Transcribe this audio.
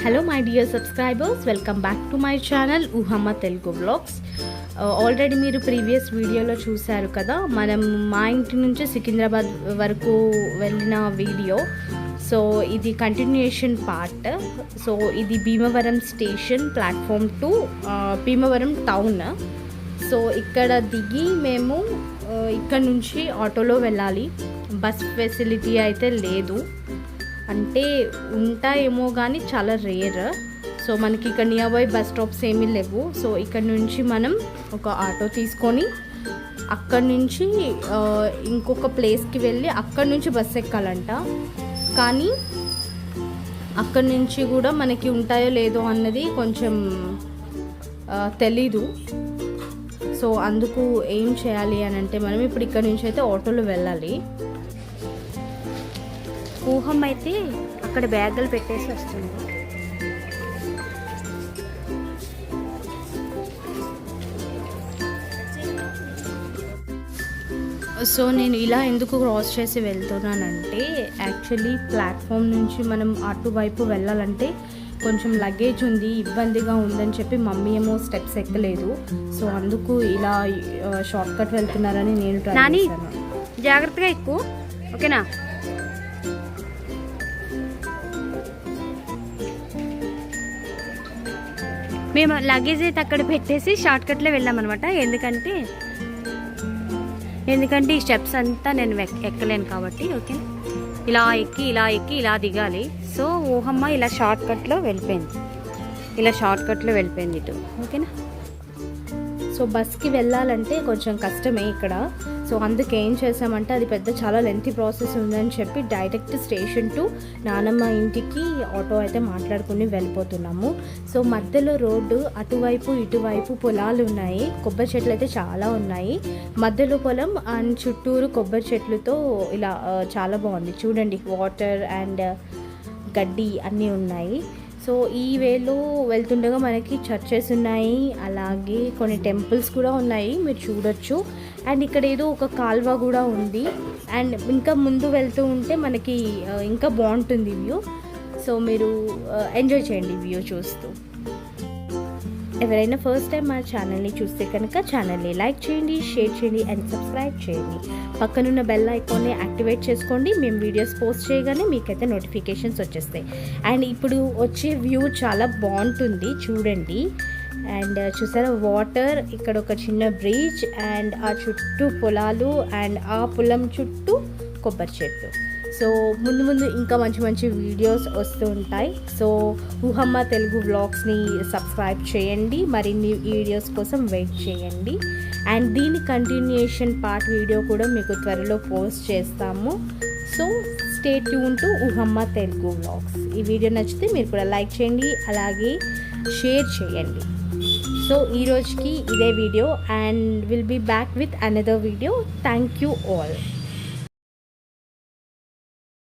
Hello my dear subscribers, welcome back to my channel Oohamma Telugu vlogs. Already మీరు previous వీడియోలో చూశారు కదా, మనం మా ఇంటి నుంచి సికింద్రాబాద్ వరకు వెళ్ళిన వీడియో. సో ఇది కంటిన్యూషన్ పార్ట్. సో ఇది Bhimavaram station, platform 2, Bhimavaram town. So ఇక్కడ దిగి మేము ఇక్కడ నుంచి ఆటోలో వెళ్ళాలి. బస్ ఫెసిలిటీ అయితే లేదు, అంటే ఉంటాయేమో కానీ చాలా రేర్. సో మనకి ఇక్కడ నియర్ బై బస్ స్టాప్స్ ఏమీ లేవు. సో ఇక్కడ నుంచి మనం ఒక ఆటో తీసుకొని అక్కడి నుంచి ఇంకొక ప్లేస్కి వెళ్ళి అక్కడి నుంచి బస్ ఎక్కాలంట. కానీ అక్కడి నుంచి కూడా మనకి ఉంటాయో లేదో అన్నది కొంచెం తెలీదు. సో అందుకు ఏం చేయాలి అని అంటే మనం ఇప్పుడు ఇక్కడ నుంచి అయితే ఆటోలో వెళ్ళాలి. ఊహం అయితే అక్కడ బ్యాగులు పెట్టేసి వస్తుంది. సో నేను ఇలా ఎందుకు క్రాస్ చేసి వెళ్తున్నానంటే, యాక్చువల్లీ ప్లాట్ఫామ్ నుంచి మనం అటువైపు వెళ్ళాలంటే కొంచెం లగేజ్ ఉంది, ఇబ్బందిగా ఉందని చెప్పి మమ్మీ ఏమో స్టెప్స్ ఎక్కలేదు. సో అందుకు ఇలా షార్ట్ కట్ వెళ్తున్నారని నేను ట్రై చేశాను. జాగ్రత్తగా ఎక్కువ, ఓకేనా? మేము లగేజ్ అయితే అక్కడ పెట్టేసి షార్ట్ కట్లో వెళ్ళామన్నమాట. ఎందుకంటే ఈ స్టెప్స్ అంతా నేను ఎక్కలేను కాబట్టి. ఓకే, ఇలా ఎక్కి ఇలా దిగాలి. సో ఊహమ్మ ఇలా షార్ట్ కట్లో వెళ్ళిపోయింది ఇటు. ఓకేనా? సో బస్కి వెళ్ళాలంటే కొంచెం కష్టమే ఇక్కడ. సో అందుకే ఏం చేసామంటే, అది చాలా లెంతీ ప్రాసెస్ ఉందని చెప్పి డైరెక్ట్ స్టేషన్ టు నానమ్మ ఇంటికి ఆటో అయితే మాట్లాడుకుని వెళ్ళిపోతున్నాము. సో మధ్యలో రోడ్డు అటువైపు ఇటువైపు పొలాలు ఉన్నాయి, కొబ్బరి చెట్లు అయితే చాలా ఉన్నాయి. మధ్యలో పొలం అండ్ చుట్టూరు కొబ్బరి చెట్లతో ఇలా చాలా బాగుంది చూడండి. వాటర్ అండ్ గడ్డి అన్నీ ఉన్నాయి. సో ఈ వేలో వెళ్తుండగా మనకి చర్చెస్ ఉన్నాయి, అలాగే కొన్ని టెంపుల్స్ కూడా ఉన్నాయి, మీరు చూడొచ్చు. అండ్ ఇక్కడ ఏదో ఒక కాల్వ కూడా ఉంది. అండ్ ఇంకా ముందు వెళ్తూ ఉంటే మనకి ఇంకా బాగుంటుంది వ్యూ. సో మీరు ఎంజాయ్ చేయండి వ్యూ చూస్తూ. ఎవరైనా ఫస్ట్ టైం మా ఛానల్ని చూస్తే కనుక ఛానల్ని లైక్ చేయండి, షేర్ చేయండి అండ్ సబ్స్క్రైబ్ చేయండి. పక్కనున్న బెల్ ఐకాన్ని యాక్టివేట్ చేసుకోండి. మేము వీడియోస్ పోస్ట్ చేయగానే మీకైతే నోటిఫికేషన్స్ వచ్చేస్తాయి. అండ్ ఇప్పుడు వచ్చే వ్యూ చాలా బాగుంటుంది చూడండి. అండ్ చూసారా, వాటర్, ఇక్కడ ఒక చిన్న బ్రిడ్జ్ అండ్ ఆ చుట్టూ పొలాలు అండ్ ఆ పొలం చుట్టూ కొబ్బరి చెట్టు. సో ముందు ఇంకా మంచి వీడియోస్ వస్తూ ఉంటాయి. సో ఊహమ్మ తెలుగు వ్లాగ్స్ని సబ్స్క్రైబ్ చేయండి, మరిన్ని వీడియోస్ కోసం వెయిట్ చేయండి. అండ్ దీని కంటిన్యూషన్ పార్ట్ వీడియో కూడా మీకు త్వరలో పోస్ట్ చేస్తాము. So stay tuned to Oohamma Telugu vlogs. ఈ వీడియో నచ్చితే మీరు కూడా లైక్ చేయండి, అలాగే షేర్ చేయండి. సో ఈరోజుకి ఇదే video, and will be back with another video. Thank you all.